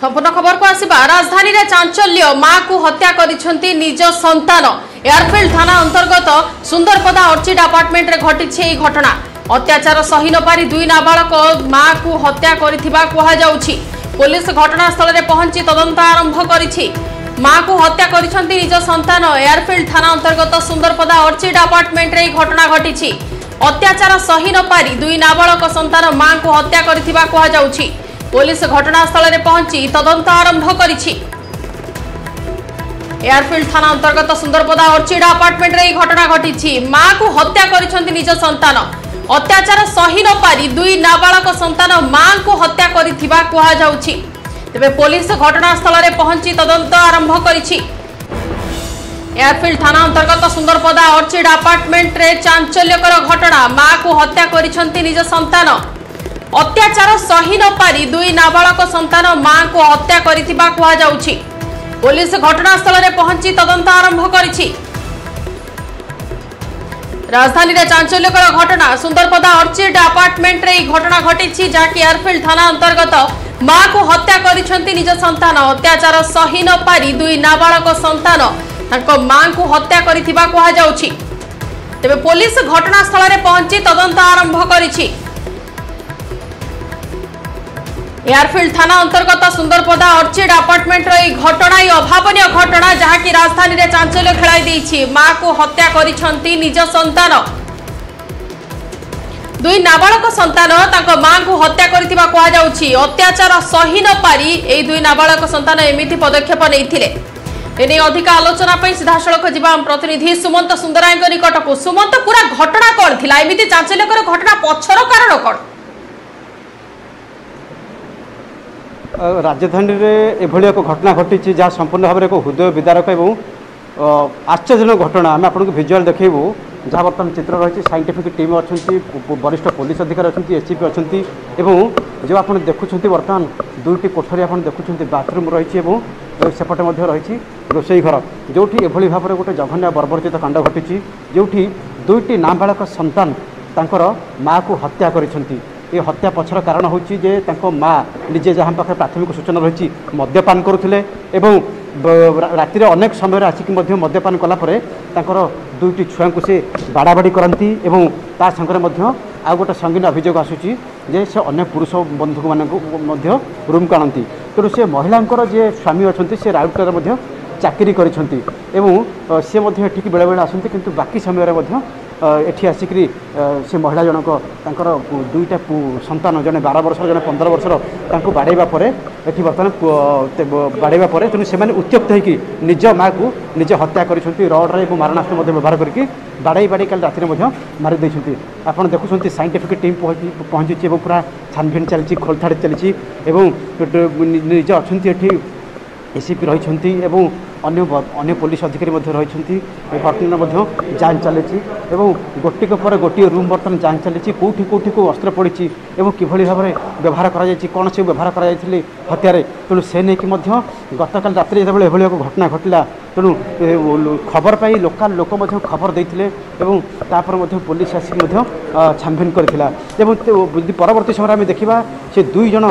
संपूर्ण खबर को आसिबा राजधानी रे चांचल्य मां को हत्या करिसेंती निज संतान एयरफील्ड थाना अंतर्गत सुंदरपदा अर्चिड अपार्टमेंट रे घटिছে এই घटना अत्याचार सही न पारी दुई नाबालक मां को हत्या करिथिबा कहा जाउछि। पुलिस घटनास्थल रे पहुंची तदंत आरंभ करिछि। मां को हत्या करिसेंती निज संतान एयरफील्ड थाना अंतर्गत सुंदरपदा अर्चिड अपार्टमेंट रे घटना घटिछि। अत्याचार सही न पारी दुई नाबालक संतान मां को हत्या करिथिबा कहा जाउछि। पुलिस घटनास्थल रे पहुंची तदंत आरंभ करिछि। एयरफील्ड थाना अंतर्गत सुंदरपदा अर्चिड अपार्टमेंट रे घटना घटिछि। मां को हत्या करिसेंती निज संतान अत्याचार सही न पारी दुई नाबालक संतान मां को हत्या करिथिबा कहा जाउछि। तबे पुलिस घटनास्थल रे पहुंची तदंत आरंभ करिछि। एयरफील्ड थाना अंतर्गत सुंदरपदा अर्चिड अपार्टमेंट रे चांचल्यकर घटना मां को हत्या करिसेंती निज संतान अत्याचार सही न पारी दुई नाबालक संतान मां को हत्या करिथिबा कहा जाउछि। पुलिस घटनास्थल रे पहुंची तदंत आरंभ करिछि। राजधानी रे चांचल्यकर घटना सुंदरपदा अर्चिड अपार्टमेंट रे घटना घटिछि जाकि एयरफील्ड थाना अंतर्गत मां को हत्या करिसेंती निज संतान अत्याचार सही न पारी दुई नाबालक संतान तांको मां को हत्या करिथिबा कहा जाउछि। तबे पुलिस घटनास्थल रे पहुंची तदंत आरंभ करिछि। एयरफील्ड थाना अंतर्गत सुंदरपदा अर्चिड अपार्टमेंट घटना अभावनीय घटना जहाँकि राजधानी रे चांचल्य खेलाई देछि। मां को हत्या करिसेंती निज संतान दुई नाबालक संतान तांको मां को हत्या करिथिबा कहा जाउछि। अत्याचार सही न पारी एई दुई नाबालक संतान एमिति पदक्षेप नैथिले। एने अधिक आलोचना पई सीधासळख जिबा प्रतिनिधि सुमंत सुंदरायଙ୍କ निकटको। सुमंत पूरा घटना कोन थिला एमिति चांचल्यकर घटना पछर कारण कोन? राजधानी में एभली एक घटना घटी जहाँ संपूर्ण भाव में एक हृदय विदारक और आश्चर्यजनक घटना आम आपको भिजुआल देखू जहाँ बर्तमान चित्र रही साइंटिफिक टीम अच्छा वरिष्ठ पुलिस अधिकारी अच्छा एससीपी अच्छा जो आप देखुं बर्तमान दुईटी कोठरी आप देखुं बाथरूम रही सेपटे रही रोषई घर जो एभली भाव में गोटे जघन्य बर्बरचित कांड घटी जो दुईटी नाबालक संतान तांकर माँ को हत्या करिसेंती। ये हत्या पछर कारण होची जे तांको माँ निजे जहाँ पाखे प्राथमिक सूचना रही मद्यपान करुले एवं राति अनेक समय आसिक मद्यपान कलापर तांकर दुईटी छुआ को से बाड़ाबाड़ी करती एवं ता संगे आ गोटे संगीन अभियोग आसूची जे से अनेक पुरुष बंधु मानक रूम को आनती। तेणु से महिलांकर जे स्वामी अच्छा से राउरकेला चाकरी करिसेंती एवं सी एठिक बेले बेले आसती किंतु बाकी समय एठी आसिकी से महिला जनक तांकर दुईटा संतान जने 12 वर्ष जने 15 वर्ष बाड़ेबा पर एठी बर्तमान बाड़ेबा पर तेणु से उत्त्यक्त होगी निज माँ को निजे हत्या करिसेंती रड और मारणास्त्र व्यवहार करके बाड़े बाड़े कल राति मारी देइछंती। आपण देखुछंती साइंटिफिक टीम पहुंची पूरा छानभिन चलती खोलथाड़ चलती निज अच्छा एठी एसीपी रही अन्य पुलिस अधिकारी रही बर्तमान जांच चली गोटिक पर गोटे रूम बर्तमान जांच चली कौटी कौटी को अस्त्र पड़ी किभली भाव में व्यवहार कर कौन से व्यवहार कर हत्यारे। तेणु से नहीं कि गतकाल रात जो एभली एक घटना घटला तेणु खबर पाई लोकाल लोक खबर देते पुलिस आसिक छानभिन करथिला परवर्ती समय आम देखा से दुई जन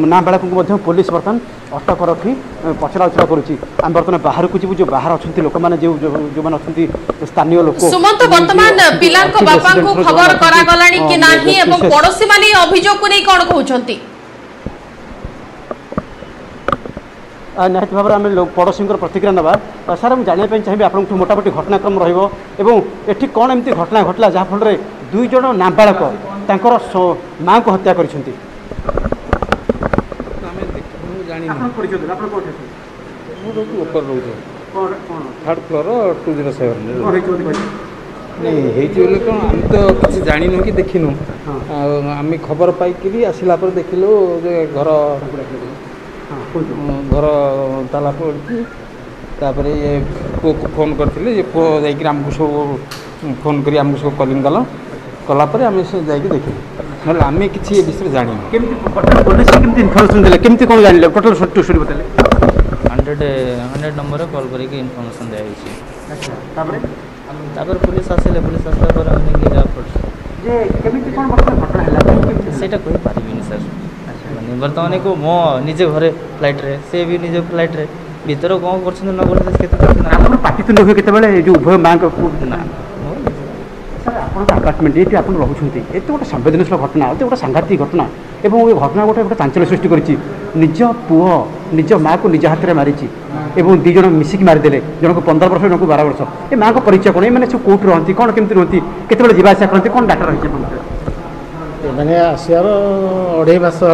नाबालक पुलिस बर्तमान अटक रखी पचरा उचरा करुच्ची। आम बर्तमान बाहर को जो बाहर अच्छा लोक मैंने जो अच्छा स्थानीय लोक सुमंत वर्तमान पिलांको बापा को खबर करा गलानी कि नाही एवं पड़ोसी माने अभियोग को नै कोन कहउछंती? निहत भाव में आम पड़ोसी प्रतिक्रिया नवा सर मुझे जानापी चाहिए आप मोटामोटी घटनाक्रम रही कौन एमती घटना घटला जहाँफल दुई जन नाबालक तांकर माँ को हत्या करिसेंती। थर्ड फ्लोर 207 नहीं कौन आम तो किसी जानू कि देखिनु आम खबर पाई आसला देखिलु घर घर ताला पड़ी ये पुओ को फोन करते ये पुओ जामको सब फोन कर आमको सब कलिंग कलापर आम से जाकि देखिलु ना आम कि विषय जानी इनफर्मेशन देले केमती कौन जान टोटल स्टोरी बताले 100 नंबर कॉल करके इनफॉरमेशन दिया तापर पुलिस आसले पुलिस आसला पर हमने कि जा पड़ जे केमती कोन घटना हला सेटा कोई पारिबिनी सर माने बर्तमान को मो निजे घरे फ्लाइट रे से भी निजे फ्लाइट रे भीतर कौन कर न कर पाटितुंड हुए केतबेले जो उभय माँ ना आपार्टमेंट ये आप रोचे ये गोटे संवेदनशील घटना ये गोटे सांघातिक घटना एवं ये घटना गोटे गोटे चांचल्य सृष्टि कर निज पुओ निज माँ को निज हाथ में मारी एवं दी जन मिसिक मारिदे जन को 15 वर्ष जन को 12 वर्ष ये माँ को परिचय कौन मैंने सब कौट रही कौन केमती रही केतबेले जावासा करती कौन डाटा रही मैंने आसार 2.5 मास है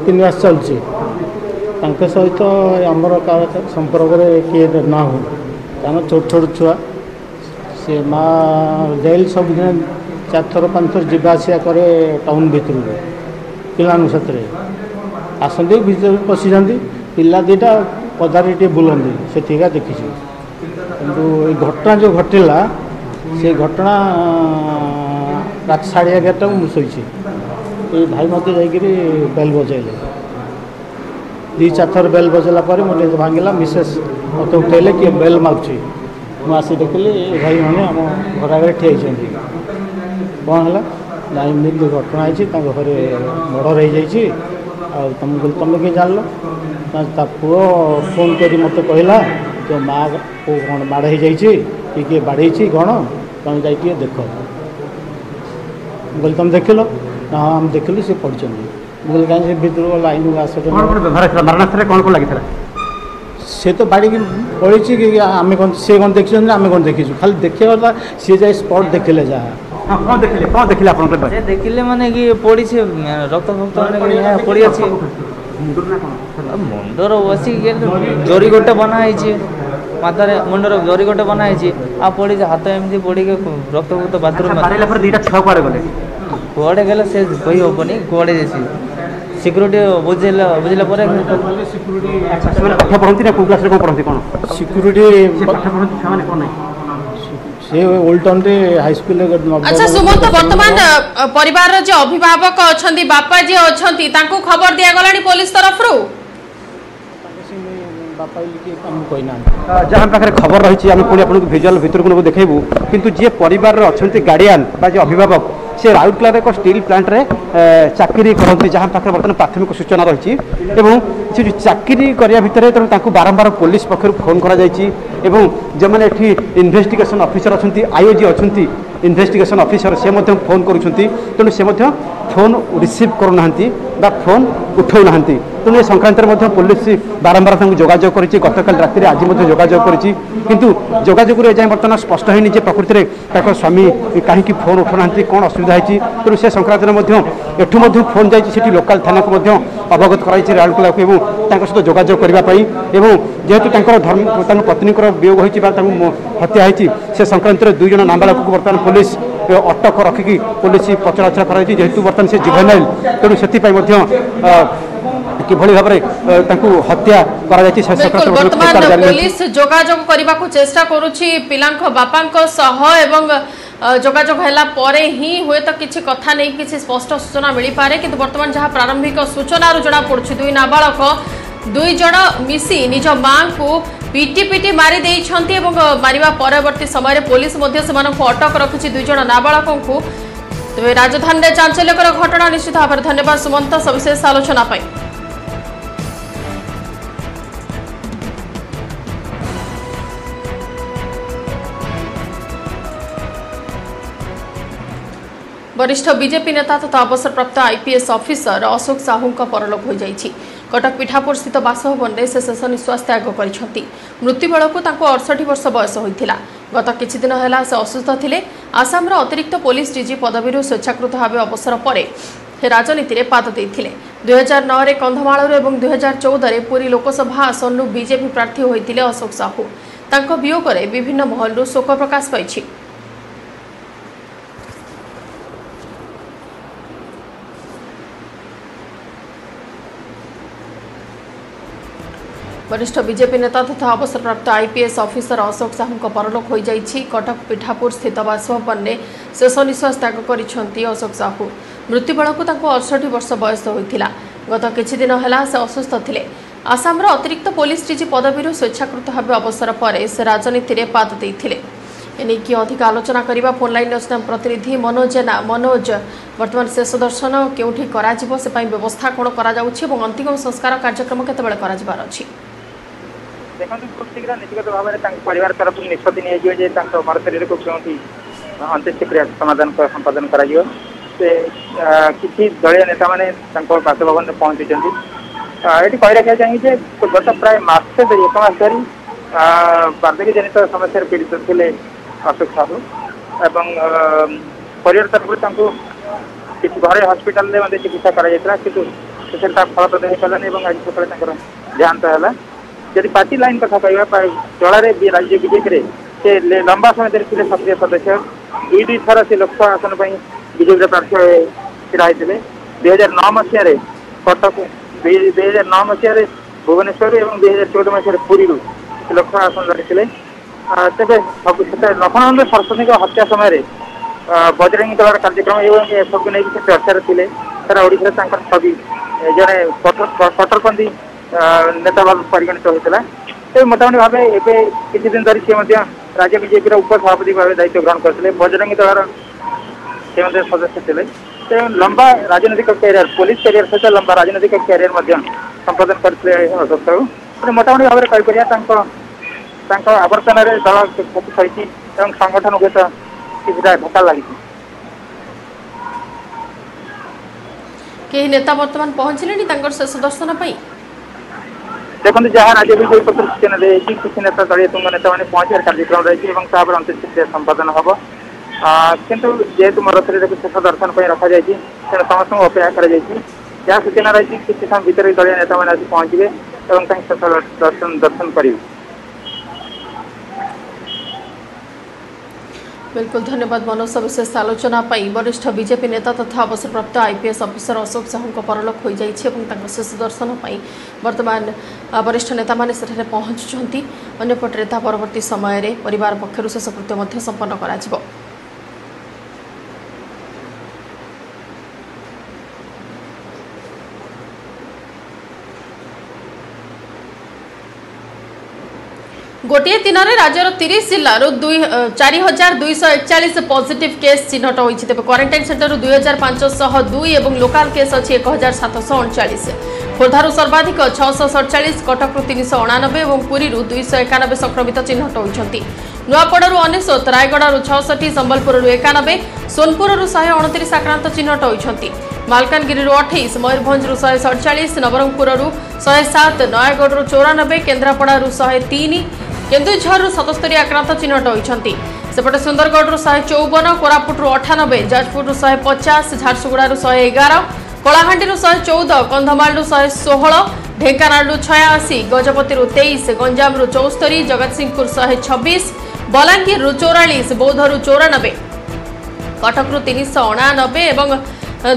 3 मास चलती सहित आमर संपर्क किए ना हो कारण छोट छोट छुआ से माँ जेल सब दिन 4 थर 5 थर जावासा करे टाउन भितर पिलान साथ आसती भर पशि जाती पिला दीटा पदारे टे बुलंदी से देखी किंतु ये घटना जो घटला से घटना रात 11:30 को मुझे ये भाई मत जाकि बेल बजेले 2-4 थर बेल बजेला मुझे भांगला मिसेस मत उठेले कि बेल मार्ची मुझे देखिली भाई मैंने आम घर आगे ठिया कौन है ना एमती घटना है घरे मर्डर हो तुमको तुम कि जान पुओ फोन कर मत कहला तो माँ को कौन बाड़ हो किए बाड़े कौन तुम जाइए देख बोल तुम देख लो ना हाँ हम देखिलु सी पढ़ बोल कहीं भर लाइन आस कौन कौन लगी सी तो बाड़ी पड़ी कि आम कौन सी कौन देखी आम कौन देखीचु खाली देखा सी जाए स्पट देखिले जहाँ कौन देखिले आप देखिले माने कि पड़ी रक्त फक्त माने पड़ी अच्छी मुंडर बसी जरी गोटे बनाई माथार मुंडर जरी गोटे बनाई आ पड़ी हाथ एमती पड़ी रक्त फक्त बाथरूम कुआड़े गले से कही हेनी कुआड़े सिक्यूरीटी बुझेला पाठ पढ़ती ना क्लास कौन पढ़ती कौन सिक्यूरीटी से ओल्टन रे हाई स्कूल अच्छा सुमंत वर्तमान परिवार जो अभिभावक अछंती बापा जी अछंती तांको खबर दिया गलानी पुलिस तरफ रु जहाँ पाखे खबर रही आम पुणी आपको भिजुआल भितर को देखू किंतु जी परिवार अच्छा गार्डियन जो अभिभावक से राउरकेला एक स्टील प्लांट रे चाकरी करती जहाँ पाखे बर्तमान प्राथमिक सूचना रही से जो चाकरी करने भितर तेणु बारंबार पुलिस पक्ष फोन कर जो मैंने इन्वेस्टिगेशन ऑफिसर अच्छा आईओजी अच्छा इन्वेस्टिगेशन ऑफिसर से फोन करुँच से फोन रिसीव करना फोन उठाऊना तेणु ए संक्रांत में पुलिस बारंबार जोगाजोग कर गतकाल राति आज जोगाजोग कर जाए बर्तमान स्पष्ट है प्रकृति में स्वामी कहीं फोन उठाऊना कौन असुविधा है तेणु से संक्रांत में एठू फोन जाइए लोकाल थाना को अवगत कराई राउरकेला को सहित जोगाजोग करने जेहेतु धर्म पत्नी वियोग हो हत्या होती से संक्रांत में 2 जन नाबालक को बर्तमान पुलिस अटक रखिकी पुलिस पचराउचरा कराई जेहेतु बर्तमान से जुवेनाइल तेणु से किभली भाव में हत्या वर्तमान पुलिस जोगाजोग करने को चेष्टा करुछि पिलांक बापांक सह एवं जोगाजोग हैला परे ही हुए तो किसी कथा नहीं किसी स्पष्ट सूचना मिल पारे किंतु वर्तमान जहाँ प्रारंभिक सूचना जना पड़ुछि 2 नाबालक 2 जन मिसी निज मां को पिटी पिटी मारी देइछंती एवं मारिबा परवर्ती समय पुलिस अटक रखिछि 2 जन नाबालकों को। तेज राजधानी में चांचल्यकर घटना निश्चित भाव में धन्यवाद सुमंत सविशेष आलोचना पाई। वरिष्ठ बीजेपी नेता तथा अवसरप्राप्त आईपीएस ऑफिसर अशोक साहू परलोक हो जाइछि। कटक पिठापुर स्थित बासभवन में से शेष निश्वास त्याग कर मृत्यु बेलू 68 वर्ष बयस होता। गत किछि दिन है से असुस्थ थे। आसाम अतिरिक्त पुलिस डीजी पदवी स्वेच्छाकृत भाव अवसर पर राजनीति में पाद देते 2009 में कंधमाल और 2014 में पुरी लोकसभा आसन बीजेपी प्रार्थी होते अशोक साहू। वियोग में विभिन्न महलू शोक प्रकाश पाई। वरिष्ठ बीजेपी नेता तथा अवसरप्राप्त आईपीएस ऑफिसर अशोक साहू परलोक हो जाइछि। कटक पिठापुर स्थित बासभवन में शेष निश्वास त्याग कर अशोक साहू। मृत्यु बेलू 68 वर्ष बयस होता। गत किछि दिन है से असुस्थ थे। आसाम अतिरिक्त पुलिस डीजी पदवी स्वेच्छाकृत भाव अवसर पर से राजनीति में पाद देते। एनेकी अधिक आलोचना करने फोन लाइन प्रतिनिधि मनोज जेना। मनोज वर्तमान शेष दर्शन केउठी कराजिबो से पई व्यवस्था कोन करा जाउछि एवं अंतिम संस्कार कार्यक्रम केतेबेले करा जिबार अछि देखो खूब शीघ्र नीतिगत भाव में परिवार तरफ निष्पत्ति नहीं जे मर शरीर को क्योंकि अंत्येष्टिक्रिया समाधान संपादन करा किसी दलीय नेता मैंने बासभवन में पहुंची ये कही रखा चाहिए गत प्राय मासे धरी एक मास धरी बार्धक्य जनित समस्या पीड़ित थे अशोक साहू एवं परिवार तरफ किसी घरे हस्पिटाल चिकित्सा करा किंतु फलप्रद हो पारानी आज सकाल देहांत है जदि पार्टी लाइन कथा कह जलार राज्य बीजेपी से लंबा समय धरी थे सक्रिय सदस्य दुई थर से लोकसभा आसन पर बीजेपी प्रार्थी छिड़ा होते 2009 मसीह कटक 2009 मसीह भुवनेश्वर और 2014 मसीह पुरी लोकसभा आसन लड़ते तेज सब लखनऊ सरस्वती हत्या समय बजरंगी दल कार्यक्रम सबको नहीं चर्चा थे सारा ओडिशा छवि जड़े कट्टरपंथी नेता भाव परिगणित होता है मोटामोटी भाव एवं किसी दिन धरी सी राज्य बीजेपी उपसभापति भाव दायित्व ग्रहण करते बजरंगी दल से सदस्य थे लंबा राजनीतिक कैरियर पुलिस कैरियर सहित लंबा राजनीतिक कैरियर संपादन करते अशोक साहू मोटामोटी भाव कहीपर आवर्तन दल क्षति सही संगठन हुए तो किसी धक्का लगी कई नेता वर्तमान पहुंचले शेष दर्शन देखो जहाँ राज्य बीजेपी पक्ष सूचना दी किसी नेता दलीय तुंग नेता मैंने पहुंचार कार्यक्रम रही अंत्येष्टिक्रिया संपादन हम किंतु जेहेतु मोर शरीर को शेष दर्शन पर रखा जाए तेणु समस्त अपेक्षा कर सूचना रही किसी समय भीतर दलीय नेता मैंने आसी पहुंचे और शेष दर्शन करेंगे। बिल्कुल धन्यवाद मनोज सविशेष आलोचना वरिष्ठ बीजेपी नेता तथा अवसरप्राप्त आईपीएस अफिसर अशोक साहू परलोक हो जाइए शेष दर्शन वर्तमान वरिष्ठ नेता माने सेठारे पहुंचुंट अन्यपटे परवर्ती समय परिवार पक्षर शेषकृत्य संपन्न करा। गोटे दिन में राज्यर 30 जिलूर 4241 पॉजिटिव केस चिन्हट होती तेज क्वारंटाइन सेंटर 2502 और लोकाल केस अच्छी 1739 खोर्धारू सर्वाधिक 647 कटक 389 और पुरी 291 संक्रमित चिन्हट होती नुआपड़ू 99 रायगड़ू 66 संबलपुर 91 सोनपुर 129 आक्रांत चिन्हट होती मालकानगिरी 28 मयूरभंज 147 नवरंगपुर 107 नयगढ़ 94 केन्द्रापड़ारू 103 केन्दुझर 77 आक्रांत चिन्हट होती सेपटे सुंदरगढ़ 154 कोरापुट 98 जाजपुर 150 झारसुगुड़ारू 111 कलाहांडी 114 कंधमाल 116 ढेंकानाल 86 गजपति 23 गंजाम 74 जगतसिंहपुर 126 बलांगीर 44 बौद्धरू 94 कटक 389 और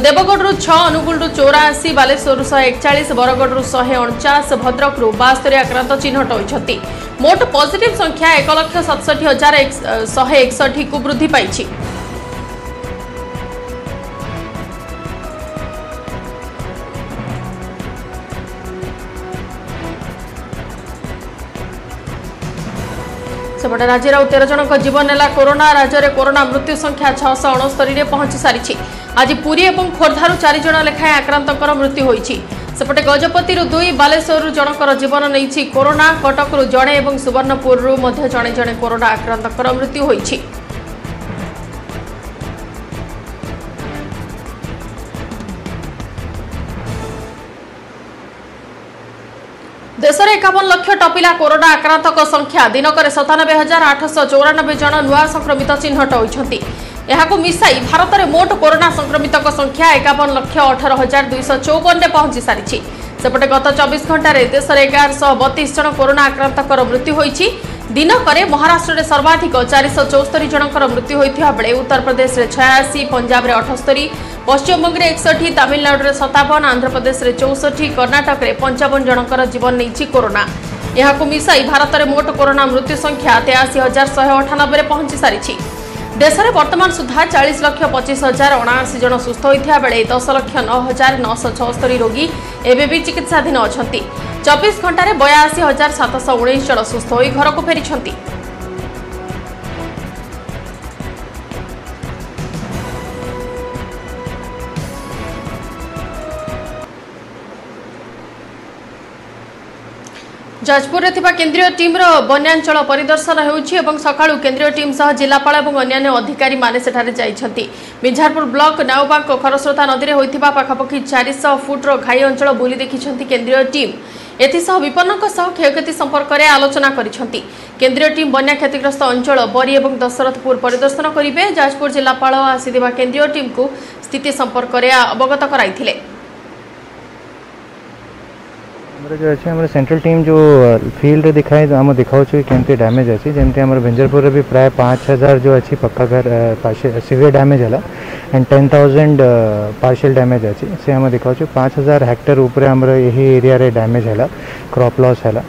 देवगढ़ 6 अनुगुल 84 बालेश्वर 141 बरगढ़ 149 भद्रक 72 आक्रांत चिन्हट होती मोट पॉजिटिव संख्या 1,67,161 को वृद्धि पाई। सेपटे राज्य 13 जनक जीवन नेला कोरोना राज्य में कोरोना मृत्यु संख्या 669 पहुंची सारी आज पुरी और खोर्धारू 4 जन लेखाएं आक्रांतर मृत्यु होती सेपटे गजपति 2 बालेश्वर जनकर जीवन नहीं कोरोना कटक जड़े और सुवर्णपुर जड़े जड़े कोरोना आक्रांतर मृत्यु होती। देश में 51 लाख टपिला कोरोना आक्रांतक संख्या दिनक 97,894 जन नुआ संक्रमित चिन्हट होती मिसाई भारत में मोट कोरोना संक्रमित संख्या 51,18,254 पहुंची सारी सेपटे गत 24 घंटे देश में 1132 जन कोरोना आक्रांतकर मृत्यु होती दिनक महाराष्ट्र में सर्वाधिक 474 जनकर मृत्यु होता बेले उत्तर प्रदेश में 86 पंजाब में 78 पश्चिमबंग में 61 तमिलनाडु में 57 आंध्र प्रदेश में 64 कर्नाटक में 55 जनकर जीवन नहीं कोरोना मिसाई भारत में मोट कोरोना मृत्यु संख्या 83,198 पहुंची सारी देश में वर्तमान सुधा 40,25,079 जन सुस्थ होता बेले 10,09,976 रोगी एवं भी चिकित्साधीन अच्छा 24 घंटे 82,719 जन सुस्थ हो घर को फेरी। जाजपुर केंद्रीय टीम बन्यांचल परिदर्शन होउछि एवं सकाळु केंद्रीय टीम सह जिलापाल और अन्य अधिकारी माने सेठारे जाइछन्ति। मिझारपुर ब्लॉक नाउबांक खरस्रोता नदी में होइथिबा पाखापाखि 400 फुट्र घाई अंचल बुली देखिछन्ति केंद्रीय टीम। एथिसह विपन्नक सह क्षयक्षति संपर्क में आलोचना करिछन्ति। केंद्रीय टीम बन्या क्षतिग्रस्त अंचल बरी और दशरथपुर परिदर्शन करिवे। जाजपुर जिलापाल आसिथिबा केंद्रीय टीम को स्थिति संपर्क में अवगत कराइथिले। जो अच्छे हमारे सेंट्रल टीम जो फील्ड दिखाए आम देखा केमती डैमेज अच्छी जमती आम भेंजरपुर भी प्राय 5000 जो अच्छी पक्का घर सीवियर डैमेज है एंड 10,000 पार्शियल डैमेज अच्छी से आम देखा 5000 हेक्टर ऊपर आमर यही एरिया रे डैमेज है क्रॉप लॉस है।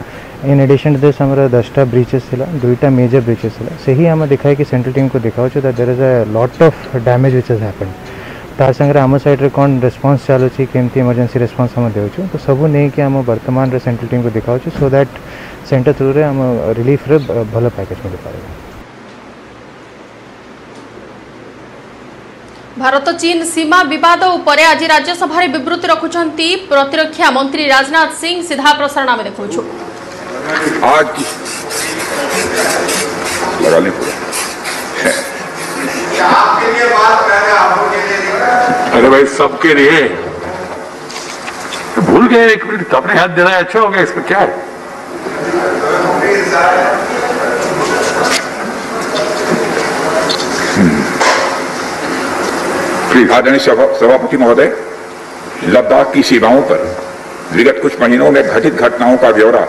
इन एडिशन टू दिस आमर 10टा ब्रीचेस थी 2टा मेजर ब्रीचेस थी से ही आम दिखाए कि सेंट्रल टीम को देखा that there is a lot of damage which has happened. तार संगे आम साइड कौन रेस्पॉन्स चलुची केमती इमरजेंसी रेस्पॉन्स हम देउछु तो सबू नहीं कि आम वर्तमान रे सेंट्रल टीम को दिखाऊ सो दैट सेंटर थ्रू रे आम रिलीफ रे भल पैकेज मिल पारे। भारत चीन सीमा विवाद उपरे आज राज्यसभा रे विवृत्ति रखुछंती प्रतिरक्षा मंत्री राजनाथ सिंह। सीधा प्रसारण में देखुछु। आज लगाने आपके लिए बात कर रहे हैं। अरे भाई सबके लिए भूल गए 1 मिनट अपने हाथ देना अच्छा हो गया इसमें क्या है। आदरणीय सभापति महोदय, लद्दाख की सीमाओं पर विगत कुछ महीनों में घटित घटनाओं का ब्यौरा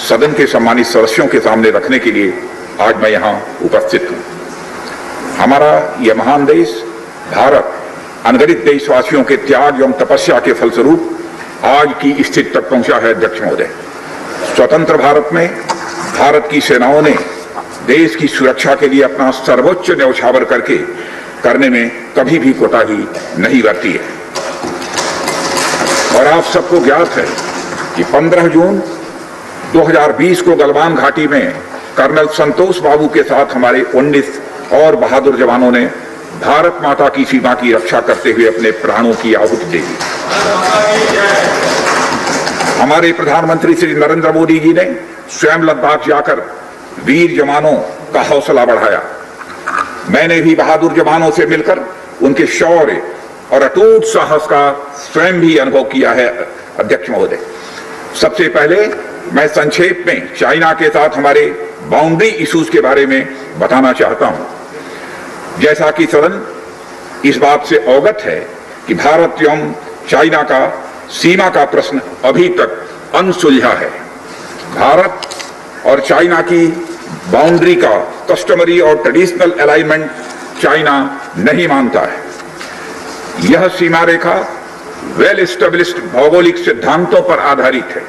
सदन के सम्मानित सदस्यों के सामने रखने के लिए आज मैं यहाँ उपस्थित हूँ। हमारा यह महान देश भारत अनगणित देशवासियों के त्याग एवं तपस्या के फलस्वरूप आज की स्थिति तक पहुंचा है। अध्यक्ष महोदय, स्वतंत्र भारत में भारत की सेनाओं ने देश की सुरक्षा के लिए अपना सर्वोच्च न्यौछावर करने में कभी भी कोताही नहीं बरती है। और आप सबको ज्ञात है कि 15 जून 2020 को गलवान घाटी में कर्नल संतोष बाबू के साथ हमारे 19 और बहादुर जवानों ने भारत माता की सीमा की रक्षा करते हुए अपने प्राणों की आहुति दे दी। हमारे प्रधानमंत्री श्री नरेंद्र मोदी जी ने स्वयं लद्दाख जाकर वीर जवानों का हौसला बढ़ाया। मैंने भी बहादुर जवानों से मिलकर उनके शौर्य और अटूट साहस का स्वयं भी अनुभव किया है। अध्यक्ष महोदय, सबसे पहले मैं संक्षेप में चाइना के साथ हमारे बाउंड्री इश्यूज के बारे में बताना चाहता हूं। जैसा कि सदन इस बात से अवगत है कि भारत एवं चाइना का सीमा का प्रश्न अभी तक अनसुलझा है। भारत और चाइना की बाउंड्री का कस्टमरी और ट्रेडिशनल अलाइनमेंट चाइना नहीं मानता है। यह सीमा रेखा वेल एस्टेब्लिश्ड भौगोलिक सिद्धांतों पर आधारित है,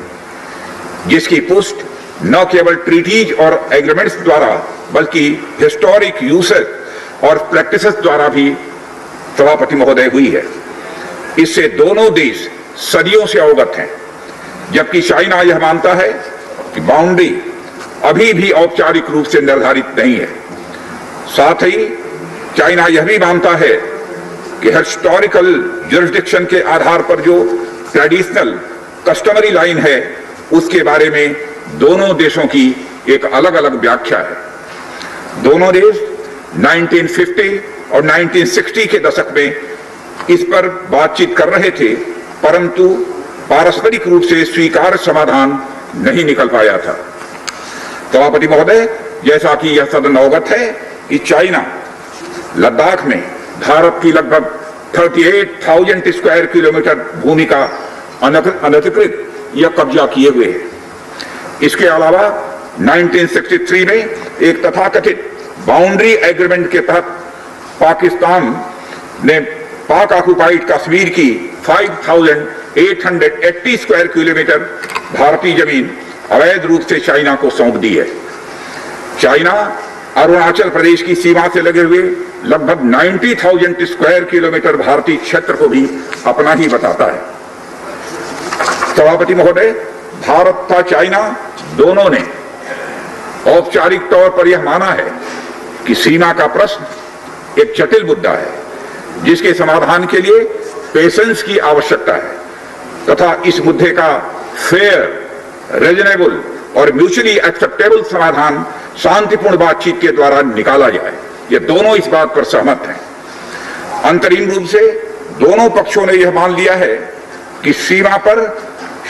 जिसकी पुष्टि न केवल ट्रीटीज और एग्रीमेंट्स द्वारा बल्कि हिस्टोरिक यूसेज और प्रैक्टिसेस द्वारा भी सभापति महोदय हुई है। इससे दोनों देश सदियों से अवगत हैं, जबकि चाइना यह मानता है कि बाउंड्री अभी भी औपचारिक रूप से निर्धारित नहीं है। साथ ही चाइना यह भी मानता है कि हिस्टोरिकल जुरिस्डिक्शन के आधार पर जो ट्रेडिशनल कस्टमरी लाइन है उसके बारे में दोनों देशों की एक अलग अलग व्याख्या है। दोनों देश 1950 और 1960 के दशक में इस पर बातचीत कर रहे थे, परंतु पारस्परिक रूप से स्वीकार्य समाधान नहीं निकल पाया था। सभापति महोदय, जैसा कि यह सदन अवगत है कि चाइना लद्दाख में भारत की लगभग 38,000 स्क्वायर किलोमीटर भूमि का अनधिकृत या कब्जा किए हुए है। इसके अलावा 1963 में एक तथाकथित बाउंड्री एग्रीमेंट के तहत पाकिस्तान ने पाक ऑक्युपाइड कश्मीर की 5,880 स्क्वायर किलोमीटर भारतीय जमीन अवैध रूप से चाइना को सौंप दी है। चाइना अरुणाचल प्रदेश की सीमा से लगे हुए लगभग 90,000 स्क्वायर किलोमीटर भारतीय क्षेत्र को भी अपना ही बताता है। सभापति महोदय, भारत तथा चाइना दोनों ने औपचारिक तौर पर यह माना है कि सीमा का प्रश्न एक जटिल मुद्दा है, जिसके समाधान के लिए पेशेंस की आवश्यकता है तथा इस मुद्दे का फेयर रीजनेबल और म्यूचुअली एक्सेप्टेबल समाधान शांतिपूर्ण बातचीत के द्वारा निकाला जाए। ये दोनों इस बात पर सहमत हैं। अंतरिम रूप से दोनों पक्षों ने यह मान लिया है कि सीमा पर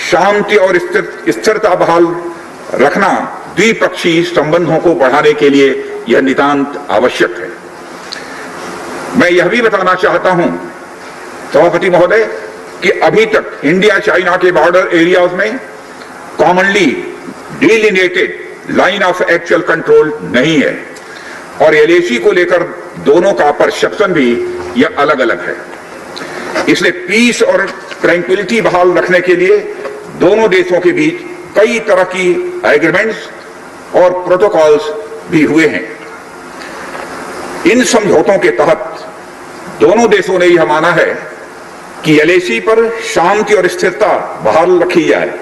शांति और स्थिरता बहाल रखना द्विपक्षीय संबंधों को बढ़ाने के लिए यह नितांत आवश्यक है। मैं यह भी बताना चाहता हूं सभापति महोदय कि अभी तक इंडिया चाइना के बॉर्डर एरियाज में commonly delineated line of actual control नहीं है और एलएसी को लेकर दोनों का परसेप्शन भी यह अलग अलग है। इसलिए पीस और ट्रैंक्विलिटी बहाल रखने के लिए दोनों देशों के बीच कई तरह की एग्रीमेंट्स और प्रोटोकॉल्स भी हुए हैं। इन समझौतों के तहत दोनों देशों ने यह माना है कि एलएसी पर शांति और स्थिरता बहाल रखी जाए,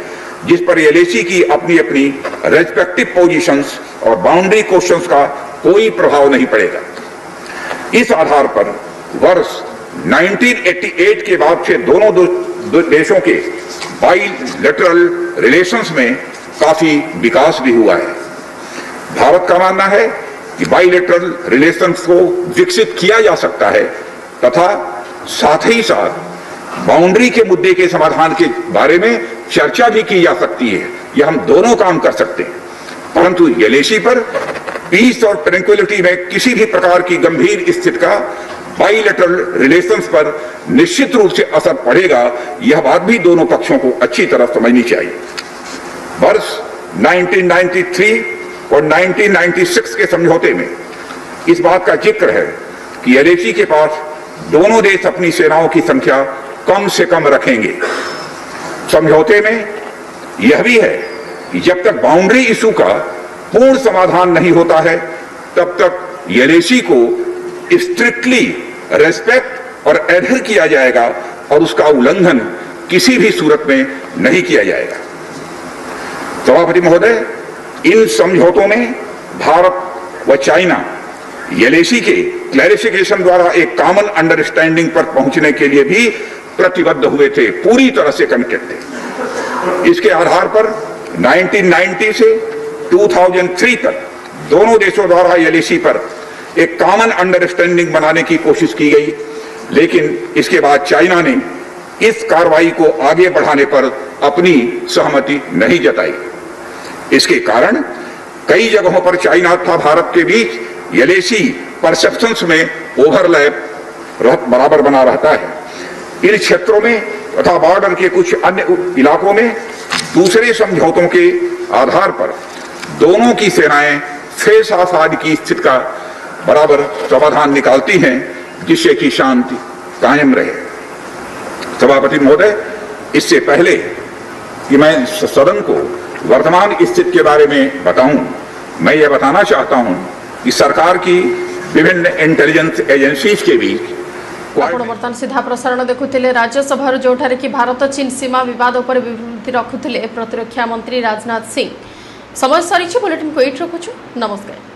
जिस पर एलएसी की अपनी अपनी रेस्पेक्टिव पोजीशंस और बाउंड्री क्वेश्चंस का कोई प्रभाव नहीं पड़ेगा। इस आधार पर वर्ष 1988 के बाद से दोनों देशों के बाइलेटरल रिलेशंस में काफी विकास भी हुआ है। भारत का मानना है कि बाइलेटरल रिलेशंस को विकसित किया जा सकता है तथा साथ ही साथ बाउंड्री के मुद्दे के समाधान के बारे में चर्चा भी की जा सकती है। यह हम दोनों काम कर सकते हैं, परंतु एलएसी पर पीस और ट्रैंक्विलिटी में किसी भी प्रकार की गंभीर स्थिति का बाइलेटरल रिलेशंस पर निश्चित रूप से असर पड़ेगा, यह बात भी दोनों पक्षों को अच्छी तरह समझनी चाहिए। वर्ष 1993 और 1996 के समझौते में इस बात का जिक्र है कि एलएसी के पास दोनों देश अपनी सेनाओं की संख्या कम से कम रखेंगे। समझौते में यह भी है कि जब तक बाउंड्री इशू का पूर्ण समाधान नहीं होता है तब तक एलएसी को स्ट्रिक्टली रेस्पेक्ट और एडहर किया जाएगा और उसका उल्लंघन किसी भी सूरत में नहीं किया जाएगा। सभापति महोदय, इन समझौतों में भारत व चाइना एलएसी के क्लैरिफिकेशन द्वारा एक कॉमन अंडरस्टैंडिंग पर पहुंचने के लिए भी प्रतिबद्ध हुए थे, पूरी तरह से कमिटेड थे। इसके आधार पर 1990 से 2003 तक दोनों देशों द्वारा एलएसी पर एक कॉमन अंडरस्टैंडिंग बनाने की कोशिश की गई, लेकिन इसके बाद चाइना ने इस कार्रवाई को आगे बढ़ाने पर अपनी सहमति नहीं जताई। इसके कारण कई जगहों पर चाइना तथा भारत के बीच एलएसी परसेप्शंस में ओवरलैप बराबर बना रहता है। इन क्षेत्रों में तथा बॉर्डर के कुछ अन्य इलाकों में दूसरे समझौतों के आधार पर दोनों की सेनाएं फेस आसाद की स्थिति का बराबर समाधान निकालती हैं, जिससे कि शांति कायम रहे। सभापति महोदय, इससे पहले कि मैं सदन को वर्तमान स्थिति के बारे में बताऊं, मैं यह बताना चाहता हूं कि सरकार की विभिन्न इंटेलिजेंस एजेंसीज के बीच बर्तमान सीधा प्रसारण देखुले राज्यसभा जो कि भारत चीन सीमा विवाद पर विवृत्ति रखुले प्रतिरक्षा मंत्री राजनाथ सिंह। समय सरी बुलेटिन को एट रखुछु। नमस्कार।